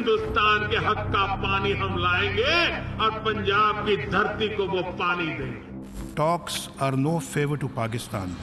हिंदुस्तान के हक का पानी हम लाएंगे और पंजाब की धरती को वो पानी देंगे। Talks are no favor to Pakistan.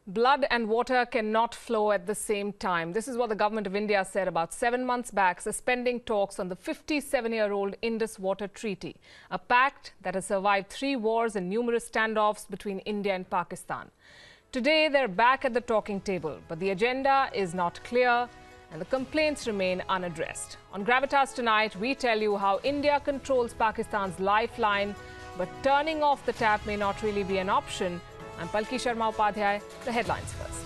Blood and water cannot flow at the same time. This is what the government of India said about 7 months back, suspending talks on the 57-year-old Indus Water Treaty, a pact that has survived 3 wars and numerous standoffs between India and Pakistan. Today, they're back at the talking table, but the agenda is not clear and the complaints remain unaddressed. On Gravitas tonight, we tell you how India controls Pakistan's lifeline, but turning off the tap may not really be an option. I'm Palki Sharma Upadhyay. The headlines first.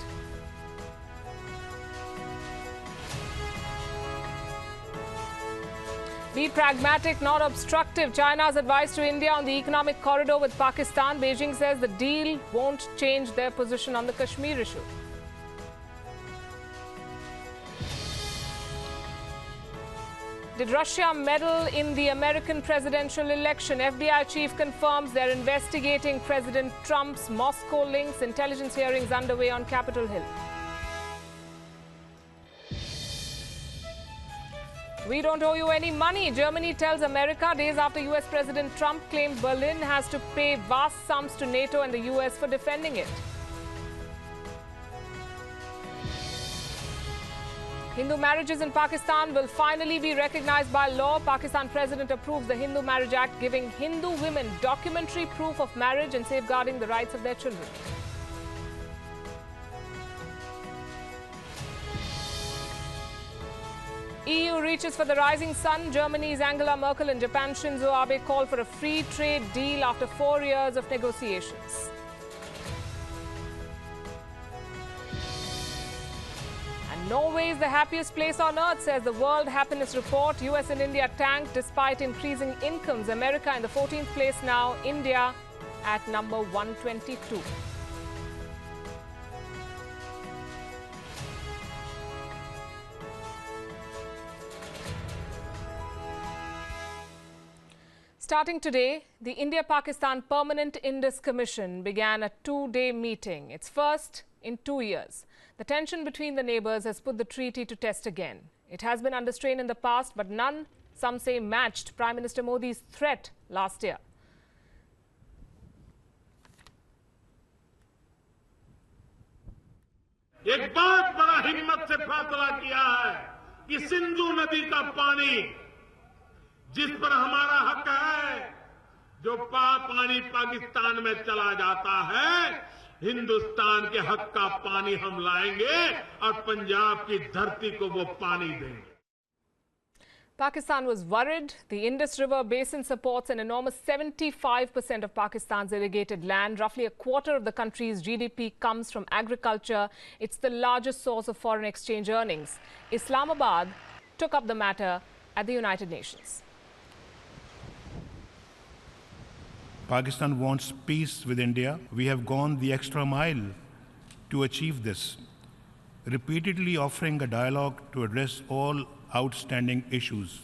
Be pragmatic, not obstructive. China's advice to India on the economic corridor with Pakistan. Beijing says the deal won't change their position on the Kashmir issue. Did Russia meddle in the American presidential election? FBI chief confirms they're investigating President Trump's Moscow links. Intelligence hearings underway on Capitol Hill. We don't owe you any money, Germany tells America days after US President Trump claimed Berlin has to pay vast sums to NATO and the US for defending it. Hindu marriages in Pakistan will finally be recognized by law. Pakistan President approves the Hindu Marriage Act, giving Hindu women documentary proof of marriage and safeguarding the rights of their children. EU reaches for the rising sun. Germany's Angela Merkel and Japan's Shinzo Abe call for a free trade deal after 4 years of negotiations. Norway is the happiest place on earth, says the World Happiness Report. US and India tanked despite increasing incomes. America in the 14th place now, India at number 122. Starting today, the India-Pakistan Permanent Indus Commission began a 2-day meeting. It's first in 2 years. The tension between the neighbours has put the treaty to test again. It has been under strain in the past, but none, some say, matched Prime Minister Modi's threat last year. एक बहुत बड़ा हिम्मत से फैसला किया है कि सिंधु नदी का पानी जिस पर हमारा हक है, जो पानी पाकिस्तान में चला जाता है, हिंदुस्तान के हक का पानी हम लाएंगे और पंजाब की धरती को वो पानी देंगे. Pakistan was worried. The Indus River basin supports an enormous 75% of Pakistan's irrigated land. Roughly a quarter of the country's GDP comes from agriculture. It's the largest source of foreign exchange earnings. Islamabad took up the matter at the United Nations. Pakistan wants peace with India. We have gone the extra mile to achieve this, repeatedly offering a dialogue to address all outstanding issues.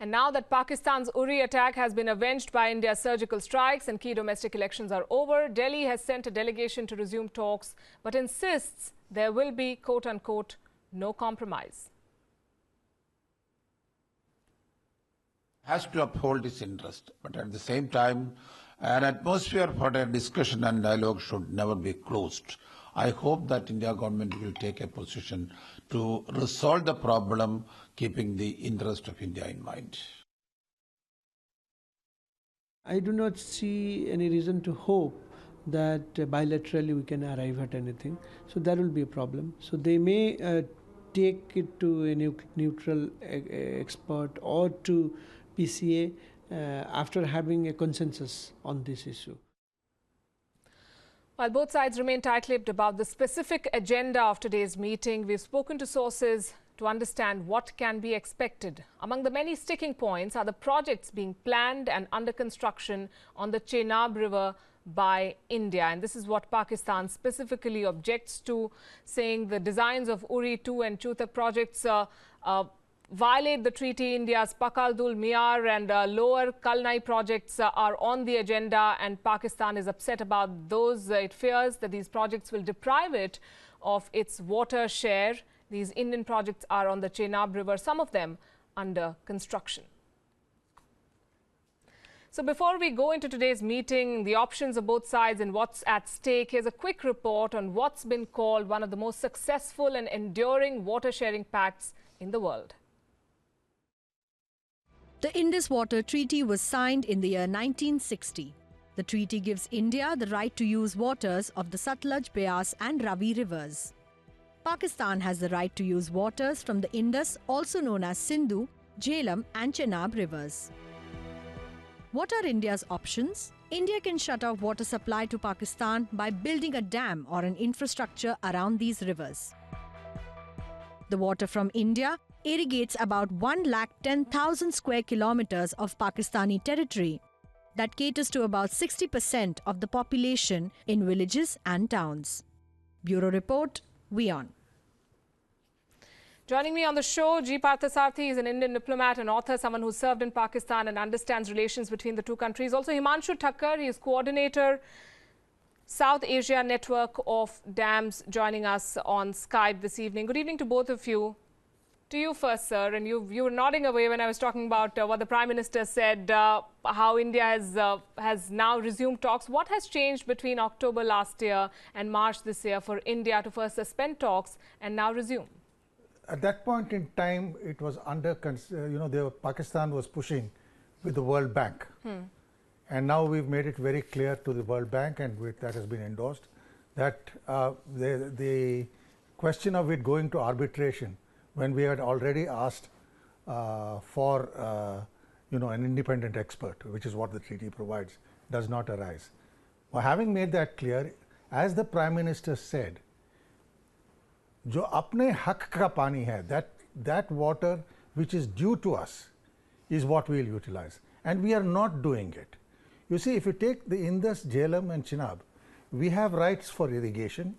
And now that Pakistan's Uri attack has been avenged by India's surgical strikes and key domestic elections are over, Delhi has sent a delegation to resume talks, but insists there will be, quote-unquote, no compromise. Has to uphold its interest, but at the same time, an atmosphere for a discussion and dialogue should never be closed. I hope that India government will take a position to resolve the problem, keeping the interest of India in mind. I do not see any reason to hope that bilaterally we can arrive at anything. So there will be a problem. So they may take it to a neutral expert or to PCA after having a consensus on this issue. While both sides remain tight-lipped about the specific agenda of today's meeting, we've spoken to sources to understand what can be expected. Among the many sticking points are the projects being planned and under construction on the Chenab River by India. And this is what Pakistan specifically objects to, saying the designs of Uri 2 and Chutak projects violate the treaty. India's Pakaldul Miyar and Lower Kalnai projects are on the agenda, and Pakistan is upset about those. It fears that these projects will deprive it of its water share. These Indian projects are on the Chenab River, some of them under construction. So before we go into today's meeting, the options of both sides and what's at stake, here's a quick report on what's been called one of the most successful and enduring water sharing pacts in the world. The Indus Water Treaty was signed in the year 1960. The treaty gives India the right to use waters of the Satluj, Beas and Ravi rivers. Pakistan has the right to use waters from the Indus, also known as Sindhu, Jhelum and Chenab rivers. What are India's options? India can shut off water supply to Pakistan by building a dam or an infrastructure around these rivers. The water from India irrigates about 110,000 square kilometers of Pakistani territory. That caters to about 60% of the population in villages and towns. Bureau Report, WION. Joining me on the show, G. Parthasarthi is an Indian diplomat and author, someone who served in Pakistan and understands relations between the two countries. Also, Himanshu Thakkar, he is coordinator, South Asia Network of Dams, joining us on Skype this evening. Good evening to both of you. To you first, sir, and you were nodding away when I was talking about what the Prime Minister said, how India has now resumed talks. What has changed between October last year and March this year for India to first suspend talks and now resume? At that point in time, it was under, Pakistan was pushing with the World Bank. And now we've made it very clear to the World Bank, and that has been endorsed, that the question of it going to arbitration, when we had already asked for an independent expert, which is what the treaty provides, does not arise. Well, having made that clear, as the Prime Minister said, जो अपने हक का पानी है, that water which is due to us is what we will utilize, and we are not doing it. You see, if you take the Indus, Jhelum and Chenab, we have rights for irrigation,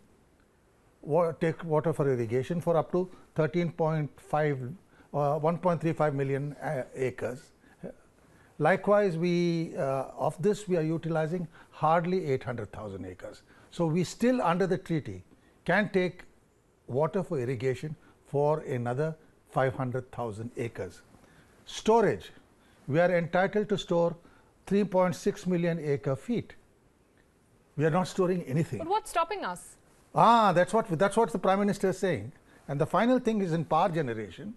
take water for irrigation for up to 1.35 million acres. Likewise, of this we are utilizing hardly 800,000 acres. So we still, under the treaty, can take water for irrigation for another 500,000 acres. Storage, we are entitled to store 3.6 million acre feet. We are not storing anything. But what's stopping us? That's what the Prime Minister is saying. And the final thing is, in power generation,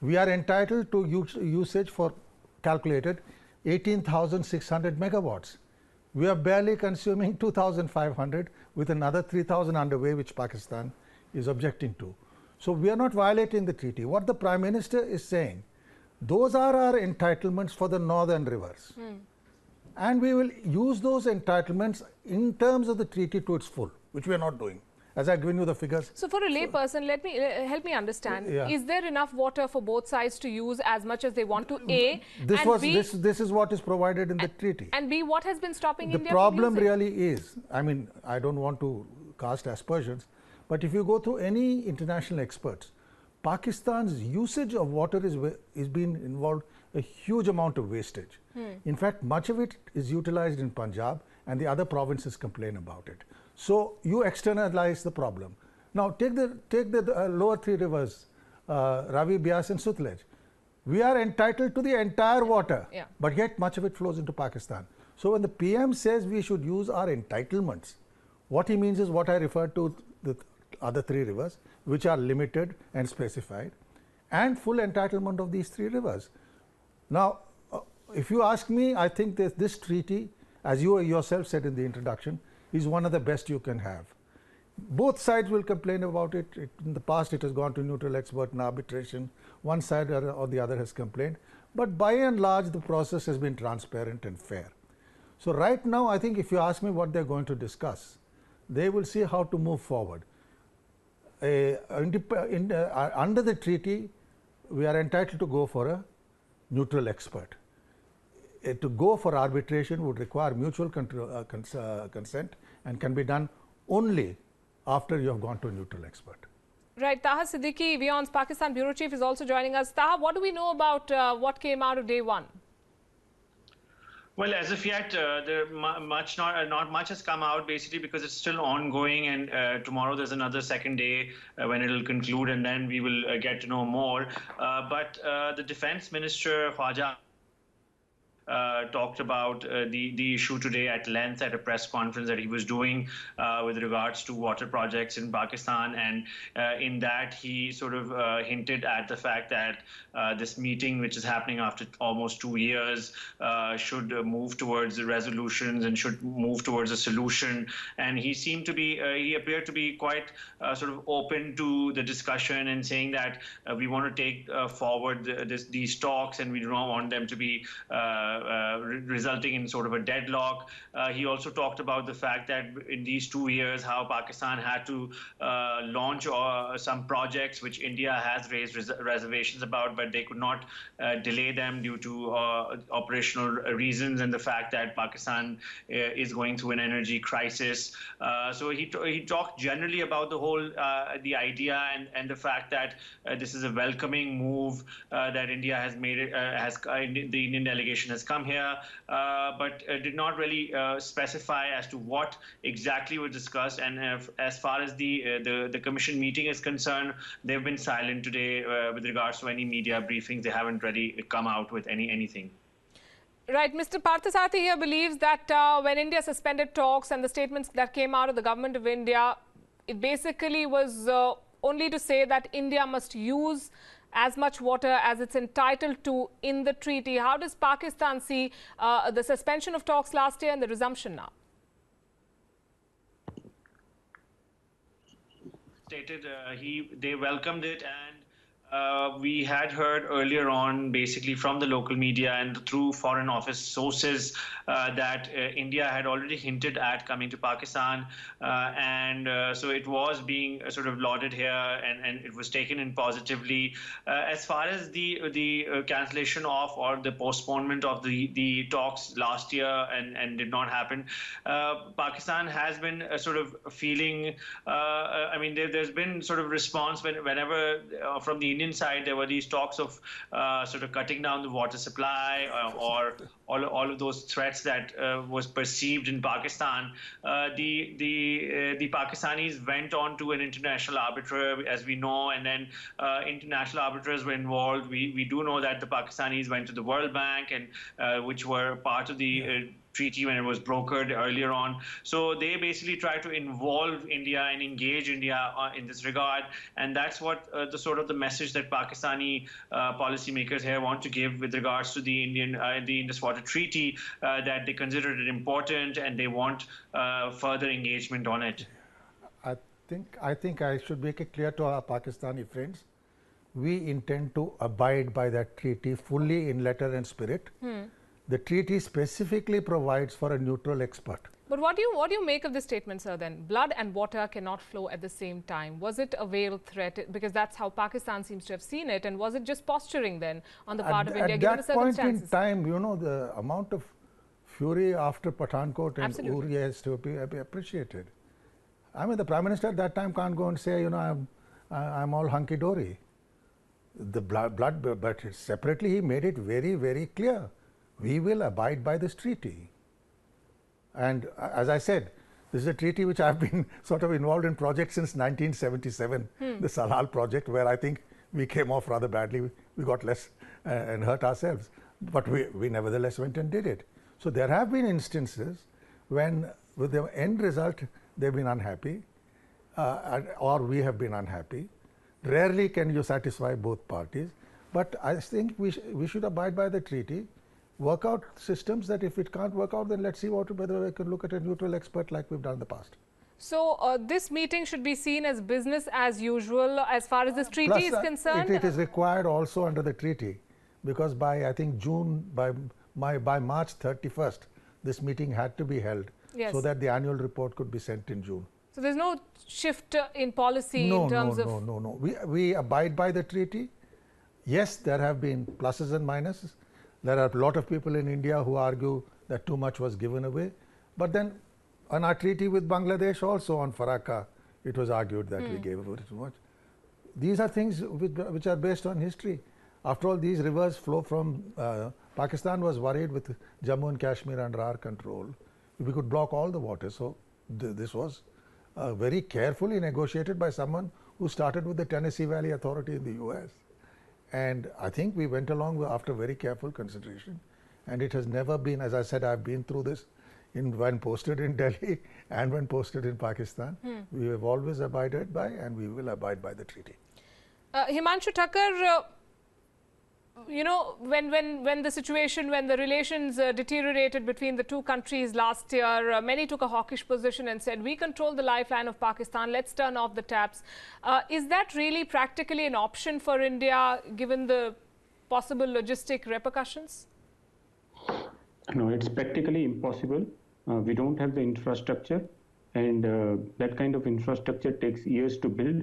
we are entitled to usage for calculated 18,600 megawatts. We are barely consuming 2,500 with another 3,000 underway, which Pakistan is objecting to. So we are not violating the treaty. What the Prime Minister is saying, those are our entitlements for the northern rivers. And we will use those entitlements in terms of the treaty to its full, which we are not doing, as I've given you the figures. So for a layperson, help me understand, is there enough water for both sides to use as much as they want to, A, this and B, this is what is provided in the treaty. And B, what has been stopping India The problem from using? really is, I mean, I don't want to cast aspersions, but if you go through any international experts, Pakistan's usage of water is being involved a huge amount of wastage. In fact, much of it is utilized in Punjab, and the other provinces complain about it. So you externalize the problem. Now take the lower three rivers, Ravi, Beas and Sutlej. We are entitled to the entire water, but yet much of it flows into Pakistan. So when the PM says we should use our entitlements, what he means is what I referred to, the other three rivers, which are limited and specified, and full entitlement of these three rivers. Now, if you ask me, I think that this treaty, as you yourself said in the introduction, is one of the best you can have. Both sides will complain about it. In the past, it has gone to neutral expert and arbitration. One side or the other has complained. But by and large, the process has been transparent and fair. So right now, I think if you ask me what they're going to discuss, they will see how to move forward. Under the treaty, we are entitled to go for a neutral expert. to go for arbitration would require mutual consent and can be done only after you have gone to a neutral expert. Right, Taha Siddiqui, WION's Pakistan Bureau Chief, is also joining us. Taha, what do we know about what came out of day one? Well, as of yet, not much has come out, basically because it's still ongoing, and tomorrow there's another second day when it will conclude, and then we will get to know more. But the Defense Minister, Khwaja, talked about the issue today at length at a press conference that he was doing with regards to water projects in Pakistan, and in that he sort of hinted at the fact that this meeting, which is happening after almost 2 years, should move towards resolutions and should move towards a solution. And he seemed to be, he appeared to be quite sort of open to the discussion and saying that we want to take forward these talks, and we do not want them to be resulting in sort of a deadlock. He also talked about the fact that in these 2 years, how Pakistan had to launch some projects which India has raised reservations about, but they could not delay them due to operational reasons and the fact that Pakistan is going through an energy crisis. So he talked generally about the whole the idea and the fact that this is a welcoming move that India has made. The Indian delegation has come here, but did not really specify as to what exactly was discussed. And as far as the commission meeting is concerned, they've been silent today with regards to any media briefings. They haven't really come out with anything. Right, Mr. Parthasarathy here believes that when India suspended talks and the statements that came out of the government of India, it basically was only to say that India must use as much water as it's entitled to in the treaty. How does Pakistan see the suspension of talks last year and the resumption now? Stated they welcomed it, and we had heard earlier on, basically from the local media and through Foreign Office sources, that India had already hinted at coming to Pakistan, and so it was being sort of lauded here, and it was taken in positively. As far as the cancellation of or the postponement of the talks last year and did not happen, Pakistan has been sort of feeling. I mean, there's been sort of response whenever from the Indian side there were these talks of sort of cutting down the water supply or all of those threats that was perceived in Pakistan. The Pakistanis went on to an international arbiter, as we know, and then international arbiters were involved. We do know that the Pakistanis went to the World Bank, and which were part of the treaty when it was brokered earlier on. So they basically try to involve India and engage India in this regard, and that's what the sort of the message that Pakistani policymakers here want to give with regards to the Indus Water Treaty, that they consider it important and they want further engagement on it. I think I should make it clear to our Pakistani friends, we intend to abide by that treaty fully in letter and spirit. The treaty specifically provides for a neutral expert. But what do you make of this statement, sir, then? Blood and water cannot flow at the same time. Was it a veiled threat? Because that's how Pakistan seems to have seen it. And was it just posturing then on the part of India, given the circumstances? At that point in time, you know, the amount of fury after Pathankot and Uri has to be appreciated. I mean, the Prime Minister at that time can't go and say, you know, I'm all hunky-dory. The blood, but separately he made it very, very clear. We will abide by this treaty. And as I said, this is a treaty which I've been sort of involved in projects since 1977, the Salal project, where I think we came off rather badly. We got less and hurt ourselves. But we nevertheless went and did it. So there have been instances when with the end result they've been unhappy or we have been unhappy. Rarely can you satisfy both parties. But I think we should abide by the treaty. Work out systems that if it can't work out, then let's see whether we can look at a neutral expert like we've done in the past. So this meeting should be seen as business as usual as far as this treaty is concerned? It is required also under the treaty, because by I think by March 31st, this meeting had to be held so that the annual report could be sent in June. So there's no shift in policy in terms of... No. We abide by the treaty. Yes, there have been pluses and minuses. There are a lot of people in India who argue that too much was given away. But then on our treaty with Bangladesh also on Farakka, it was argued that we gave away too much. These are things which are based on history. After all, these rivers flow from, Pakistan was worried with Jammu and Kashmir under our control. We could block all the water. So this was very carefully negotiated by someone who started with the Tennessee Valley Authority in the US. And I think we went along after very careful consideration. And it has never been, as I said, I've been through this when posted in Delhi and when posted in Pakistan. We have always abided by, and we will abide by the treaty. Himanshu Thakkar, you know, when the relations deteriorated between the two countries last year, many took a hawkish position and said, we control the lifeline of Pakistan, let's turn off the taps. Is that really practically an option for India, given the possible logistic repercussions? No, it's practically impossible. We don't have the infrastructure, and that kind of infrastructure takes years to build.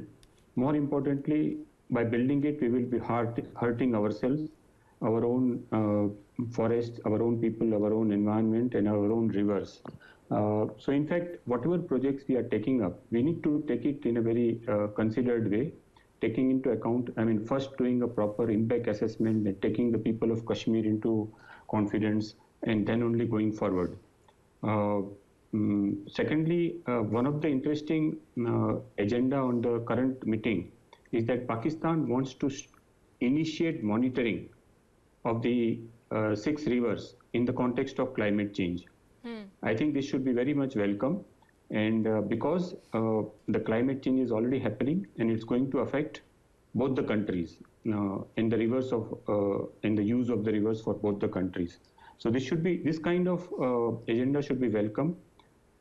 More importantly, by building it, we will be hurting ourselves, our own forests, our own people, our own environment, and our own rivers. So in fact, whatever projects we are taking up, we need to take it in a very considered way, taking into account, first doing a proper impact assessment and taking the people of Kashmir into confidence, and then only going forward. Secondly, one of the interesting agenda on the current meeting is that Pakistan wants to initiate monitoring of the 6 rivers in the context of climate change. I think this should be very much welcome, and because the climate change is already happening and it's going to affect both the countries in the rivers in the use of the rivers for both the countries. So this kind of agenda should be welcome.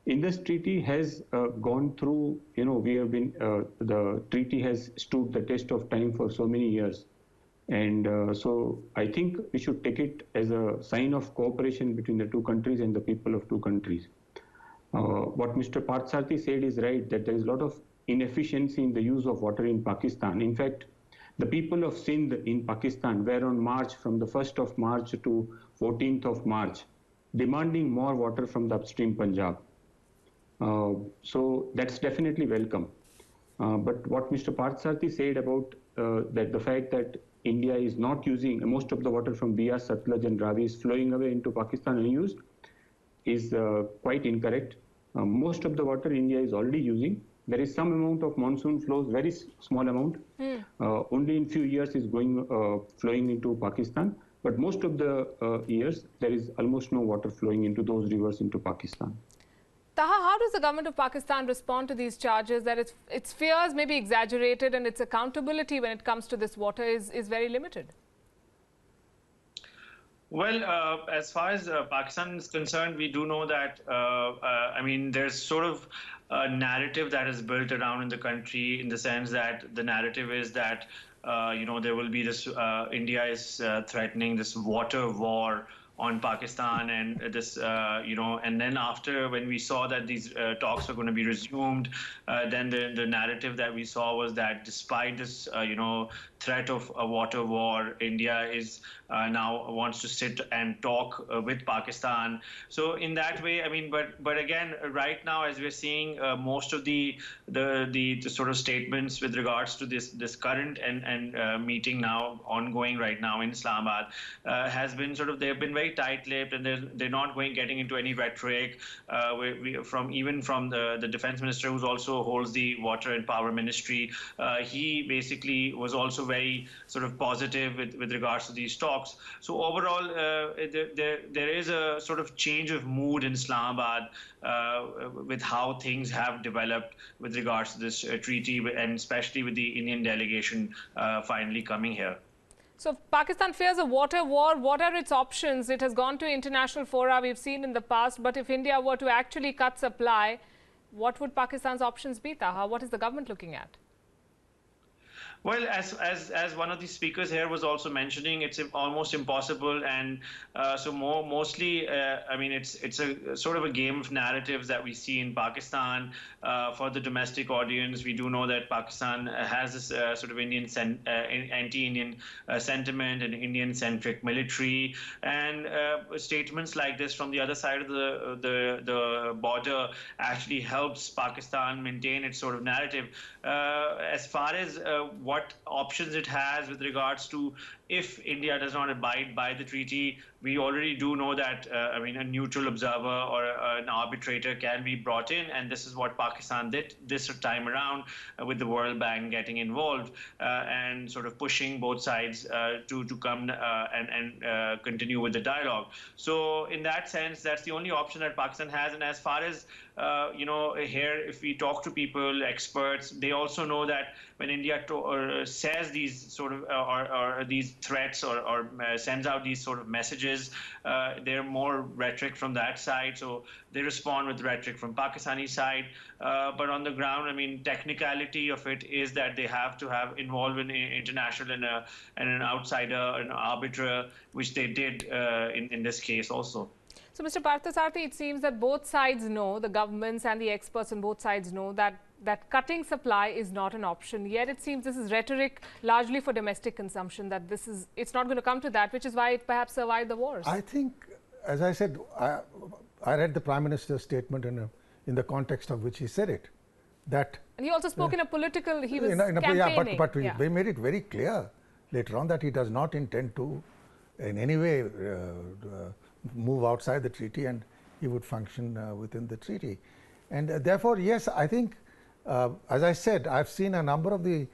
Indus Treaty has gone through, the treaty has stood the test of time for so many years. And so I think we should take it as a sign of cooperation between the two countries and the people of two countries. What Mr. Parthasarathi said is right, that there is a lot of inefficiency in the use of water in Pakistan. In fact, the people of Sindh in Pakistan were on march from the 1st of March to 14th of March, demanding more water from the upstream Punjab. So that's definitely welcome. But what Mr. Parthasarathi said about that the fact that India is not using most of the water from Bias, Satluj and Ravi is flowing away into Pakistan unused is quite incorrect. Most of the water India is already using. There is some amount of monsoon flows, very small amount. Only in few years is flowing into Pakistan. But most of the years, there is almost no water flowing into those rivers into Pakistan. Taha, how does the government of Pakistan respond to these charges that its fears may be exaggerated and its accountability when it comes to this water is very limited? Well, as far as Pakistan is concerned, we do know that, there's sort of a narrative that is built around in the country, in the sense that the narrative is that, there will be this, India is threatening this water war on Pakistan, and this, and then after, when we saw that these talks were going to be resumed, then the narrative that we saw was that despite this, threat of a water war, India is now wants to sit and talk with Pakistan. So in that way, but again, right now, as we're seeing, most of the sort of statements with regards to this current and meeting now ongoing right now in Islamabad has been sort of, they've been very tight-lipped, and they're not getting into any rhetoric. From the defense minister, who also holds the water and power ministry, he basically was also very sort of positive with regards to these talks. So overall, there is a sort of change of mood in Islamabad with how things have developed with regards to this treaty, and especially with the Indian delegation finally coming here. So Pakistan fears a water war. What are its options? It has gone to international fora, we've seen in the past, but if India were to actually cut supply, what would Pakistan's options be, Taha? What is the government looking at? Well, as one of the speakers here was also mentioning, it's almost impossible, and so mostly, I mean, it's a sort of a game of narratives that we see in Pakistan. For the domestic audience, we do know that Pakistan has this sort of anti-Indian sentiment and Indian-centric military, and statements like this from the other side of the border actually helps Pakistan maintain its sort of narrative. As far as what options it has with regards to if India does not abide by the treaty, we already do know that, I mean, a neutral observer or an arbitrator can be brought in, and this is what Pakistan did this time around with the World Bank getting involved and sort of pushing both sides to come and continue with the dialogue. So in that sense, that's the only option that Pakistan has. And as far as you know, here, if we talk to people, experts, they also know that when India says these sort of or these threats or sends out these sort of messages, they're more rhetoric from that side, so they respond with rhetoric from Pakistani side. But on the ground, I mean, technicality of it is that they have to have involved in international and an outsider, an arbiter, which they did in this case also. So, Mr. Parthasarathi, it seems that both sides know, the governments and the experts on both sides know that cutting supply is not an option. Yet it seems this is rhetoric largely for domestic consumption, that it's not going to come to that, which is why it perhaps survived the wars. I think, as I said, I read the Prime Minister's statement in the context of which he said it. That and he also spoke in a political, he was campaigning. Yeah, but we made it very clear later on that he does not intend to in any way move outside the treaty, and he would function within the treaty. And therefore, yes, I think, as I said, I've seen a number of the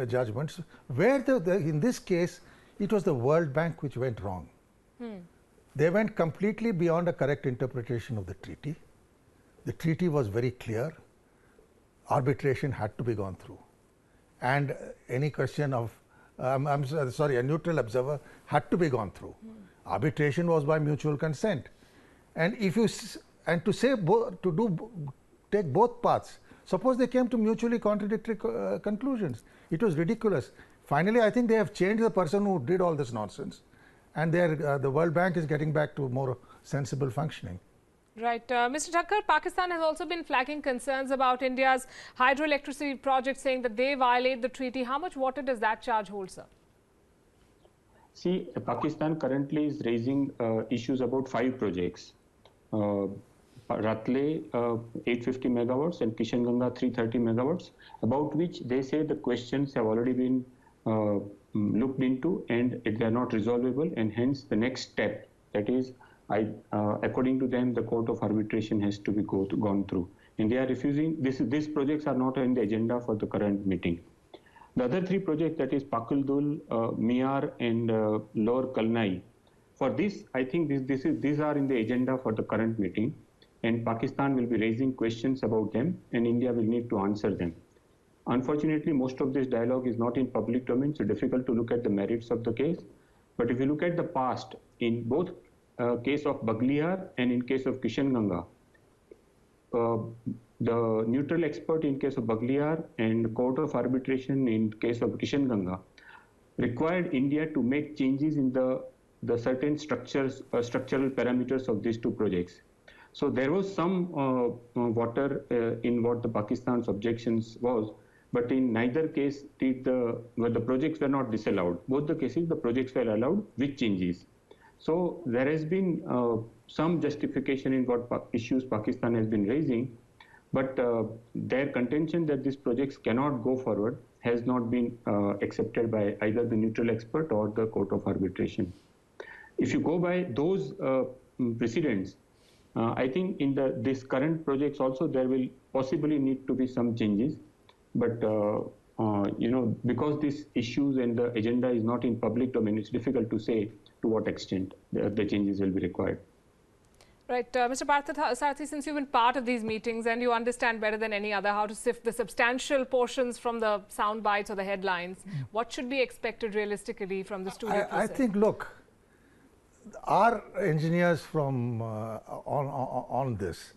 judgments where in this case, it was the World Bank which went wrong. They went completely beyond a correct interpretation of the treaty. The treaty was very clear. Arbitration had to be gone through. And any question of, I'm sorry, a neutral observer had to be gone through. Arbitration was by mutual consent. And if you, and to say, take both paths, suppose they came to mutually contradictory conclusions. It was ridiculous. Finally, I think they have changed the person who did all this nonsense. And the World Bank is getting back to more sensible functioning. Right. Mr. Thakkar, Pakistan has also been flagging concerns about India's hydroelectricity project, saying that they violate the treaty. How much water does that charge hold, sir? See, Pakistan currently is raising issues about 5 projects. Ratle 850 megawatts and Kishanganga 330 megawatts, about which they say the questions have already been looked into and they are not resolvable, and hence the next step, that is, according to them, the court of arbitration has to be gone through. And they are refusing, these projects are not on the agenda for the current meeting. The other 3 projects, that is Pakaldul, Miar and Lower Kalnai, for this, I think these are in the agenda for the current meeting, and Pakistan will be raising questions about them and India will need to answer them. Unfortunately, most of this dialogue is not in public domain, so difficult to look at the merits of the case. But if you look at the past, in both case of Bagliar and in case of Kishanganga, the neutral expert in case of Bagliar and court of arbitration in case of Kishanganga required India to make changes in the certain structural parameters of these 2 projects. So there was some water in what the Pakistan's objections was, but in neither case did the projects were not disallowed. Both the cases, the projects were allowed with changes. So there has been some justification in what issues Pakistan has been raising, but their contention that these projects cannot go forward has not been accepted by either the neutral expert or the court of arbitration. If you go by those precedents, I think in this current projects also there will possibly need to be some changes, but you know, because these issues and the agenda is not in public domain, it's difficult to say to what extent the changes will be required. Right. Mr. Parthasarathi, since you've been part of these meetings and you understand better than any other how to sift the substantial portions from the sound bites or the headlines, what should be expected realistically from the studio process? I think, look, our engineers from on this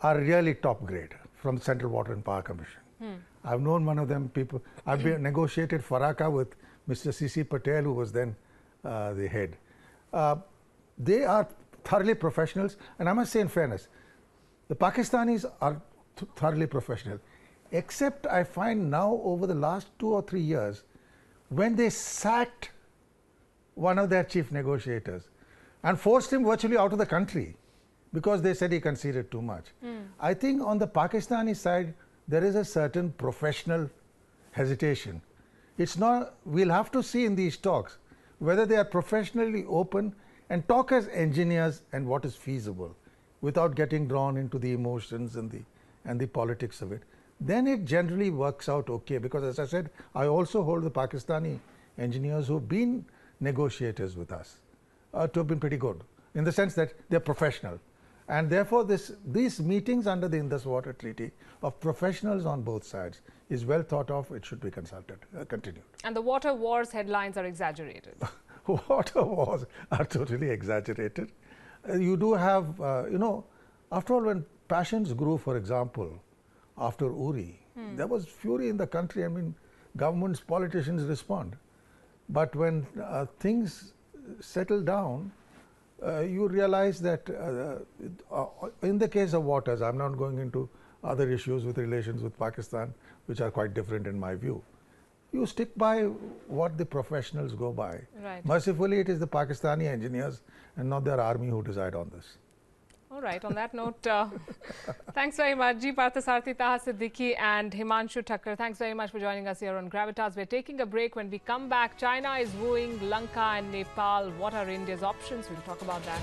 are really top grade from the Central Water and Power Commission. I've known one of them people. I've been negotiated Faraka with Mr. C.C. Patel, who was then the head. They are thoroughly professionals, and I must say in fairness, the Pakistanis are thoroughly professional, except I find now over the last 2 or 3 years, when they sacked one of their chief negotiators and forced him virtually out of the country because they said he conceded too much. I think on the Pakistani side, there is a certain professional hesitation. It's not, we'll have to see in these talks whether they are professionally open and talk as engineers and what is feasible without getting drawn into the emotions and the politics of it. Then it generally works out okay, because as I said, I also hold the Pakistani engineers who've been negotiators with us to have been pretty good, in the sense that they're professional. And therefore, these meetings under the Indus Water Treaty of professionals on both sides is well thought of. It should be continued. And the water wars headlines are exaggerated. Water wars are totally exaggerated. You do have, you know, after all, when passions grew, for example, after Uri, there was fury in the country. I mean, governments, politicians respond. But when things settle down, you realize that in the case of waters, I'm not going into other issues with relations with Pakistan, which are quite different in my view. You stick by what the professionals go by. Right. Mercifully, it is the Pakistani engineers and not their army who decide on this. All right, on that note, thanks very much, G. Parthasarathi, Taha Siddiqui and Himanshu Thakkar. Thanks very much for joining us here on Gravitas. We're taking a break. When we come back, China is wooing Lanka and Nepal. What are India's options? We'll talk about that.